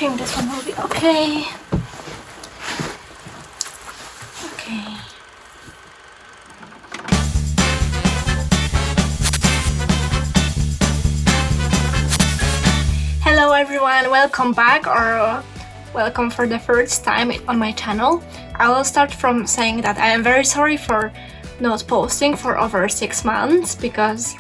think this one will be okay. Okay. Hello everyone, welcome back or welcome for the first time on my channel. I will start from saying that I am very sorry for not posting for over 6 months because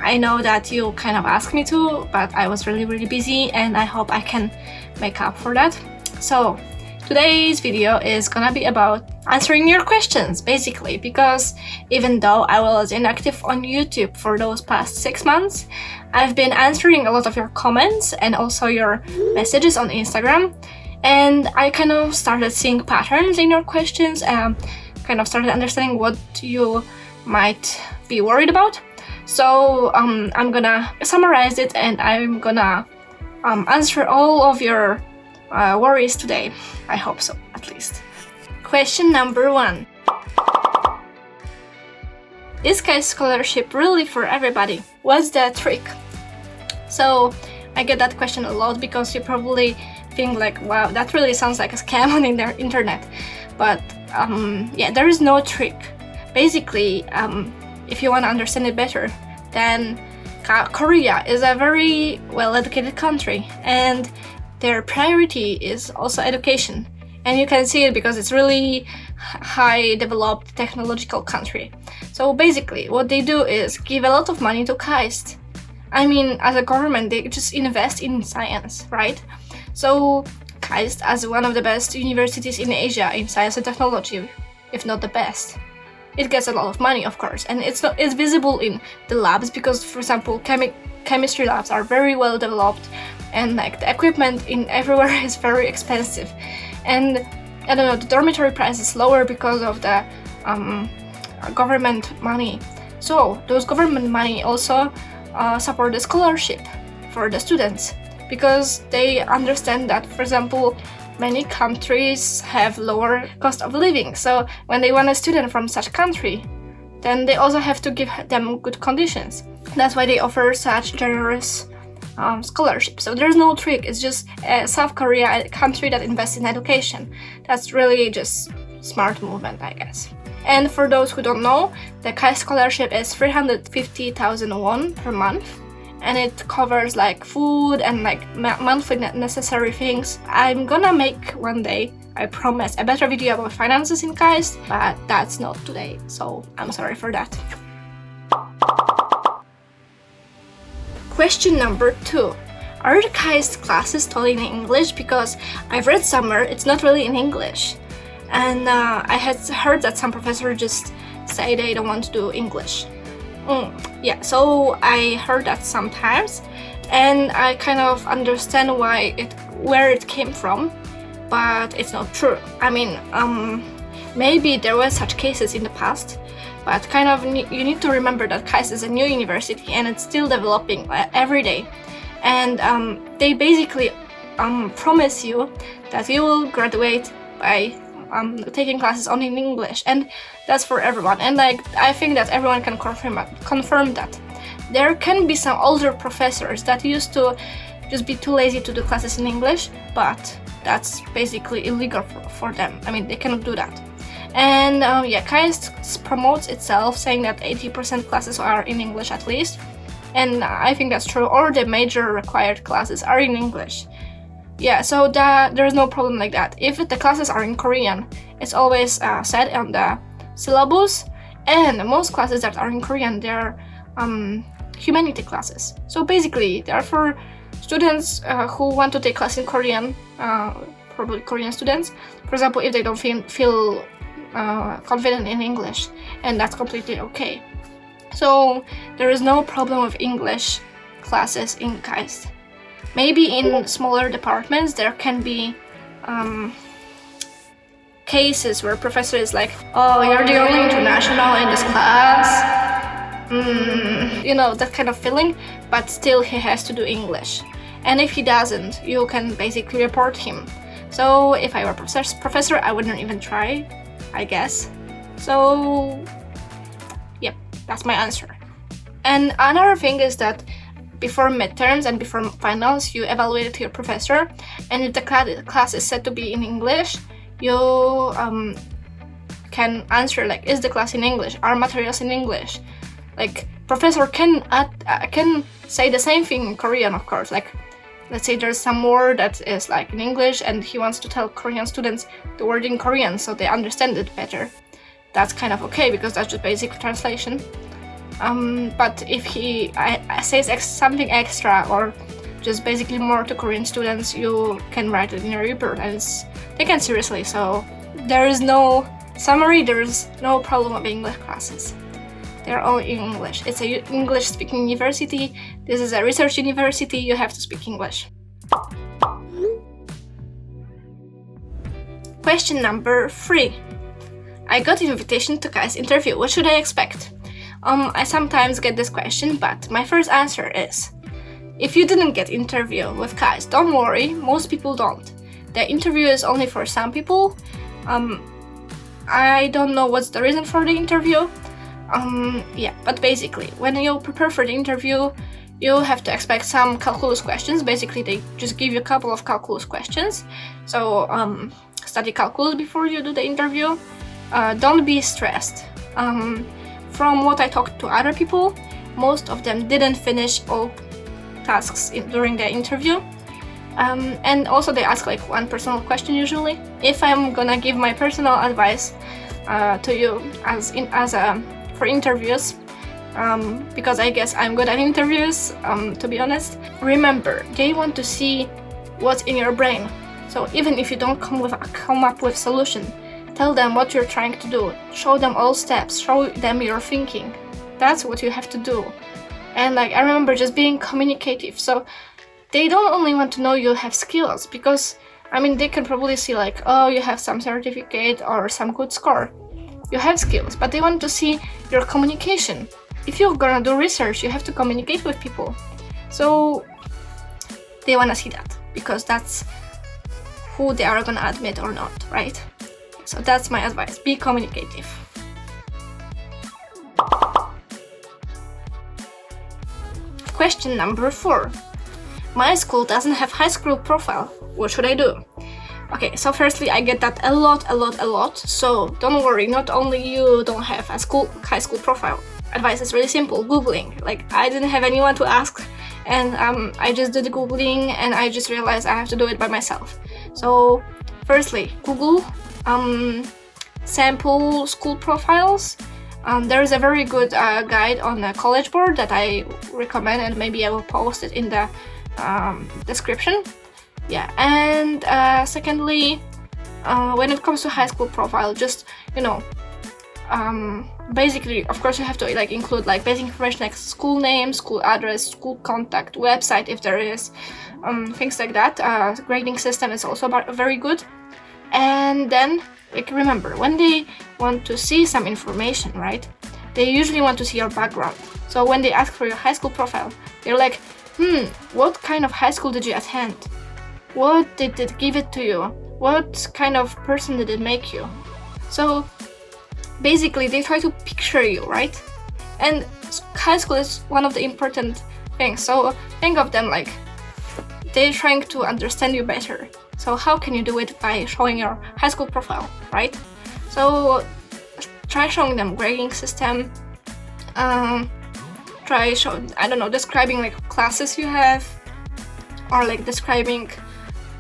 I know that you kind of asked me to, but I was really busy and I hope I can make up for that. So today's video is gonna be about answering your questions basically, because even though I was inactive on YouTube for those past 6 months, I've been answering a lot of your comments and also your messages on Instagram, and I kind of started seeing patterns in your questions and kind of started understanding what you might be worried about. So I'm gonna summarize it and I'm gonna answer all of your worries today. I hope so, at least. Question number 1. Is KAIST scholarship really for everybody? What's the trick? So I get that question a lot because you probably think like, wow, that really sounds like a scam on the internet. But yeah, there is no trick. Basically, if you want to understand it better, then Korea is a very well-educated country and their priority is also education. And you can see it because it's really high developed technological country. So basically what they do is give a lot of money to KAIST. I mean, as a government, they just invest in science, right? So KAIST, as one of the best universities in Asia in science and technology, if not the best, it gets a lot of money, of course, and it's visible in the labs because, for example, chemistry labs are very well developed, and like the equipment in everywhere is very expensive, and I don't know, the dormitory price is lower because of the government money. So those government money also support the scholarship for the students because they understand that, for example, many countries have lower cost of living, so when they want a student from such country, then they also have to give them good conditions. That's why they offer such generous scholarships. So there's no trick, it's just South Korea, a country that invests in education. That's really just smart movement, I guess. And for those who don't know, the KAIST scholarship is 350,000 won per month, and it covers like food and like monthly necessary things. I'm gonna make one day, I promise, a better video about finances in KAIST, but that's not today, so I'm sorry for that. Question number 2. Are the KAIST classes taught in English? Because I've read somewhere it's not really in English, and I had heard that some professors just say they don't want to do English. Yeah, so I heard that sometimes, and I kind of understand where it came from, but it's not true. I mean, maybe there were such cases in the past, but kind of you need to remember that KAIST is a new university and it's still developing every day, and they basically promise you that you will graduate by taking classes only in English, and that's for everyone. And like, I think that everyone can confirm that. There can be some older professors that used to just be too lazy to do classes in English, but that's basically illegal for them. I mean, they cannot do that. And yeah, KAIST promotes itself saying that 80% classes are in English at least, and I think that's true. All the major required classes are in English. Yeah, so there's no problem like that. If the classes are in Korean, it's always said on the syllabus, and most classes that are in Korean, they're humanity classes. So basically, they're for students who want to take class in Korean, probably Korean students, for example, if they don't feel confident in English, and that's completely okay. So there is no problem with English classes in KAIST. Maybe in smaller departments there can be cases where professor is like, oh, you're the only international in this class, you know, that kind of feeling, but still he has to do English. And if he doesn't, you can basically report him. So if I were professor, I wouldn't even try, I guess. So yep, that's my answer. And another thing is that before midterms and before finals, you evaluate it to your professor, and if the class is said to be in English, you can answer like, is the class in English? Are materials in English? Like, professor can say the same thing in Korean, of course. Like, let's say there's some word that is like in English and he wants to tell Korean students the word in Korean so they understand it better. That's kind of okay because that's just basic translation. But if he says something extra or just basically more to Korean students, you can write it in your report and it's taken seriously. So there is no summary, there is no problem of English classes. They're all in English. It's a English-speaking university. This is a research university. You have to speak English. Question number 3. I got invitation to KAIST interview. What should I expect? I sometimes get this question, but my first answer is, if you didn't get interview with KAIST, don't worry. Most people don't. The interview is only for some people. I don't know what's the reason for the interview. But basically, when you prepare for the interview, you have to expect some calculus questions. Basically, they just give you a couple of calculus questions. So, study calculus before you do the interview. Don't be stressed. From what I talked to other people, most of them didn't finish all tasks during the interview. And also they ask like one personal question usually. If I'm gonna give my personal advice to you for interviews, because I guess I'm good at interviews, to be honest. Remember, they want to see what's in your brain. So even if you don't come up with solution, tell them what you're trying to do. Show them all steps. Show them your thinking. That's what you have to do. And like, I remember just being communicative. So they don't only want to know you have skills, because I mean, they can probably see like, oh, you have some certificate or some good score. You have skills, but they want to see your communication. If you're gonna do research, you have to communicate with people. So they wanna see that, because that's who they are gonna admit or not, right? So that's my advice, be communicative. Question number 4. My school doesn't have high school profile. What should I do? Okay, so firstly, I get that a lot. So don't worry, not only you don't have a high school profile. Advice is really simple, Googling. Like, I didn't have anyone to ask, and I just did Googling, and I just realized I have to do it by myself. So firstly, Google sample school profiles. There is a very good guide on the College Board that I recommend, and maybe I will post it in the description. Yeah, and secondly, when it comes to high school profile, just, you know, basically, of course, you have to like include like basic information like school name, school address, school contact, website if there is, things like that. Grading system is also very good. And then, like, remember, when they want to see some information, right, they usually want to see your background. So when they ask for your high school profile, they're like, what kind of high school did you attend? What did it give it to you? What kind of person did it make you? So basically, they try to picture you, right? And high school is one of the important things. So think of them like they're trying to understand you better. So how can you do it? By showing your high school profile, right? So try showing them grading system. Describing like classes you have, or like describing,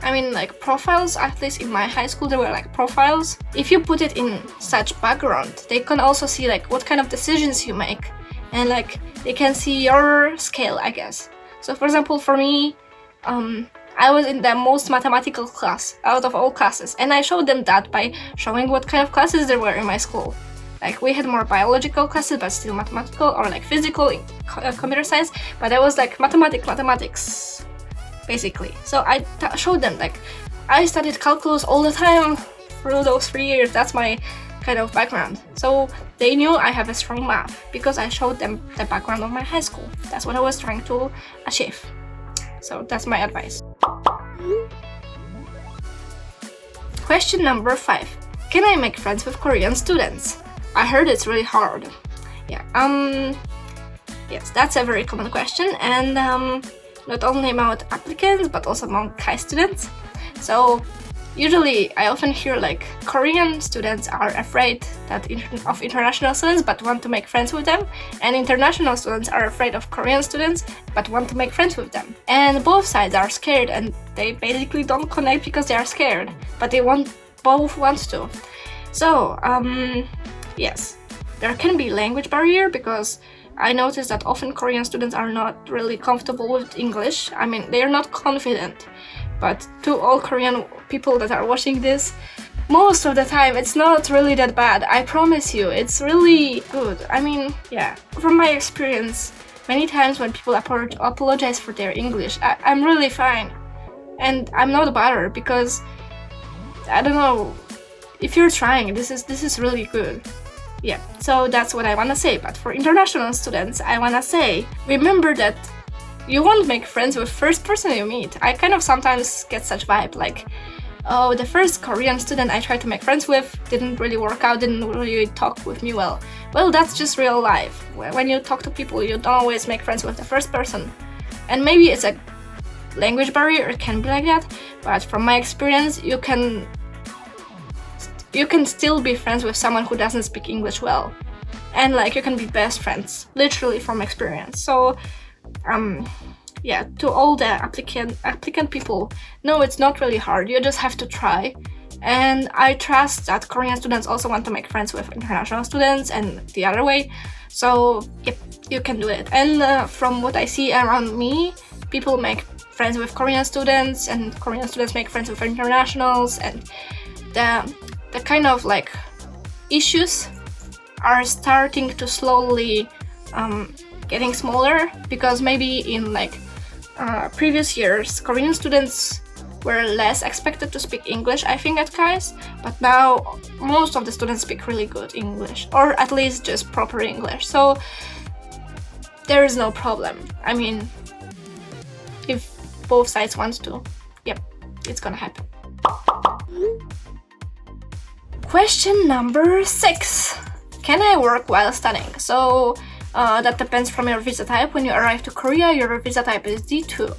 like profiles. At least in my high school there were like profiles. If you put it in such background, they can also see like what kind of decisions you make, and like they can see your scale, I guess. So for example, for me, I was in the most mathematical class out of all classes, and I showed them that by showing what kind of classes there were in my school. Like, we had more biological classes, but still mathematical, or like physical, computer science, but I was like mathematics, basically. So I showed them, like, I studied calculus all the time through those 3 years. That's my kind of background. So they knew I have a strong math because I showed them the background of my high school. That's what I was trying to achieve. So that's my advice. Question number 5. Can I make friends with Korean students? I heard it's really hard. Yeah, yes, that's a very common question, and not only about applicants but also among KAIST students. So usually I often hear like Korean students are afraid of international students but want to make friends with them, and international students are afraid of Korean students but want to make friends with them. And both sides are scared, and they basically don't connect because they are scared, but they both want to. So yes, there can be language barrier because I noticed that often Korean students are not really comfortable with English. I mean, they are not confident. But to all Korean people that are watching this, most of the time it's not really that bad. I promise you, it's really good. I mean, yeah, from my experience, many times when people apologize for their English, I'm really fine. And I'm not bothered because, I don't know, if you're trying, this is really good. Yeah, so that's what I wanna say. But for international students, I wanna say, remember that you won't make friends with first person you meet. I kind of sometimes get such vibe like, oh, the first Korean student I tried to make friends with didn't really work out, didn't really talk with me well. Well, that's just real life. When you talk to people, you don't always make friends with the first person. And maybe it's a language barrier, it can be like that, but from my experience, you can still be friends with someone who doesn't speak English well. And like, you can be best friends, literally from experience. So yeah, to all the applicant people, no, it's not really hard. You just have to try. And I trust that Korean students also want to make friends with international students and the other way. So yep, you can do it. And from what I see around me, people make friends with Korean students and Korean students make friends with internationals, and the kind of like issues are starting to slowly getting smaller, because maybe in like previous years Korean students were less expected to speak English, I think, at KAIST, but now most of the students speak really good English, or at least just proper English. So there is no problem. I mean, if both sides want to, yep, it's gonna happen. Question number 6. Can I work while studying? So that depends from your visa type. When you arrive to Korea, your visa type is D2.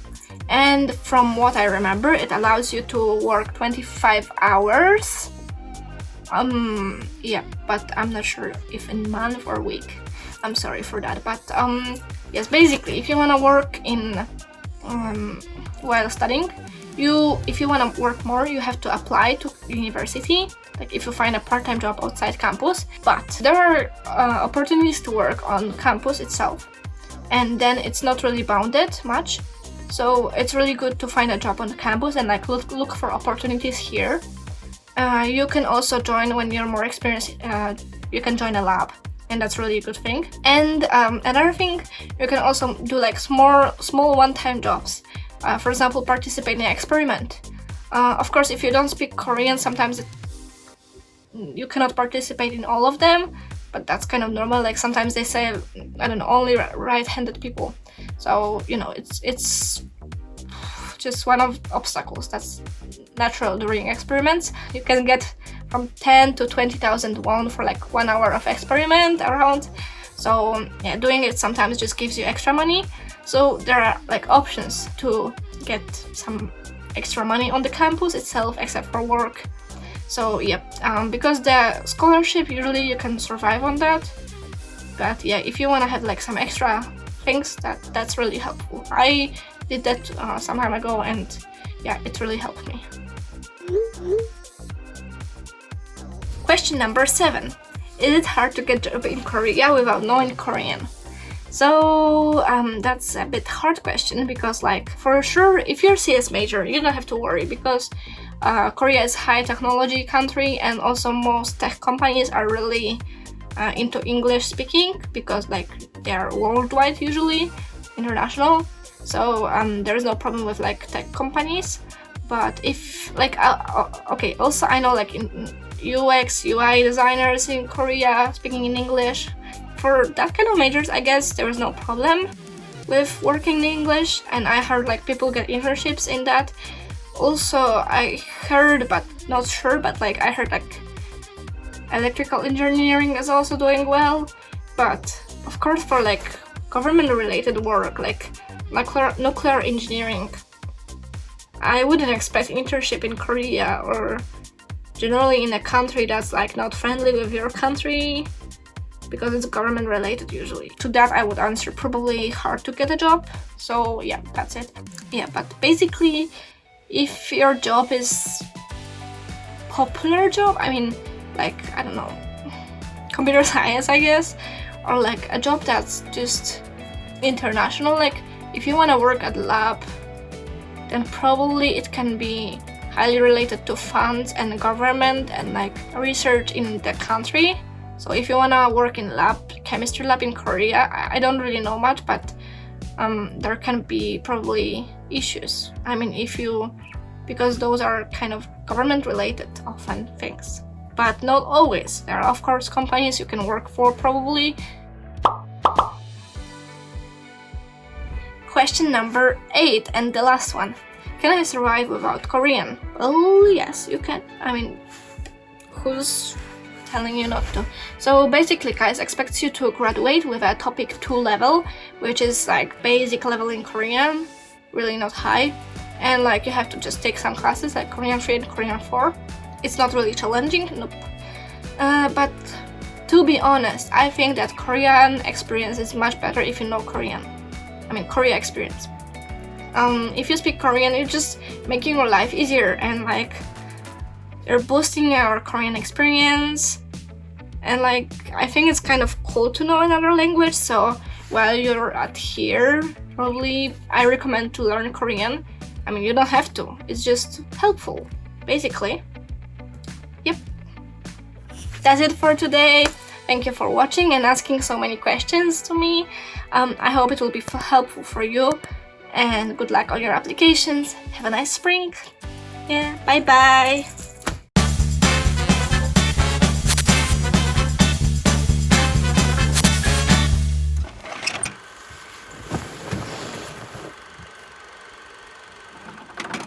And from what I remember, it allows you to work 25 hours. Yeah, but I'm not sure if in month or week. I'm sorry for that. But yes, basically, if you want to work in while studying, if you want to work more, you have to apply to university. Like if you find a part-time job outside campus, but there are opportunities to work on campus itself, and then it's not really bounded much. So it's really good to find a job on campus and like look for opportunities here. You can also join, when you're more experienced, you can join a lab, and that's really a good thing. And another thing, you can also do like small one-time jobs. For example, participate in an experiment. Of course, if you don't speak Korean, sometimes you cannot participate in all of them, but that's kind of normal. Like sometimes they say, I don't know, only right-handed people. So, you know, it's just one of obstacles. That's natural during experiments. You can get from 10 to 20,000 won for like 1 hour of experiment around. So yeah, doing it sometimes just gives you extra money. So there are like options to get some extra money on the campus itself, except for work. So yeah, because the scholarship, usually you can survive on that. But yeah, if you want to have like some extra things, that's really helpful. I did that some time ago, and yeah, it really helped me. Question number 7. Is it hard to get a job in Korea without knowing Korean? So that's a bit hard question, because like for sure, if you're CS major, you don't have to worry, because Korea is high technology country, and also most tech companies are really into English speaking, because like they are worldwide, usually international. So there's no problem with like tech companies. But if like okay, also I know like in UX UI designers in Korea speaking in English, for that kind of majors, I guess there is no problem with working in English, and I heard like people get internships in that. Also, I heard, but not sure, but like I heard like electrical engineering is also doing well. But of course, for like government-related work, like nuclear engineering, I wouldn't expect internship in Korea or generally in a country that's like not friendly with your country, because it's government related usually. To that I would answer probably hard to get a job. So yeah, that's it. Yeah, but basically if your job is popular job, I mean like, I don't know, computer science I guess, or like a job that's just international, like if you want to work at lab, then probably it can be highly related to funds and government and like research in the country. So if you wanna work in chemistry lab in Korea, I don't really know much, but there can be probably issues. I mean, because those are kind of government related often things, but not always. There are of course companies you can work for probably. Question number 8 and the last one. Can I survive without Korean? Well, yes, you can. I mean, who's telling you not to? So basically, KAIST expects you to graduate with a topic 2 level, which is like basic level in Korean, really not high. And like you have to just take some classes like Korean 3 and Korean 4. It's not really challenging, nope. But to be honest, I think that Korean experience is much better if you know Korean. I mean, Korea experience. If you speak Korean, you're just making your life easier and like you're boosting your Korean experience. And like, I think it's kind of cool to know another language. So while you're at here, probably I recommend to learn Korean. I mean, you don't have to. It's just helpful, basically. Yep. That's it for today. Thank you for watching and asking so many questions to me. I hope it will be helpful for you. And good luck on your applications. Have a nice spring. Yeah, bye bye.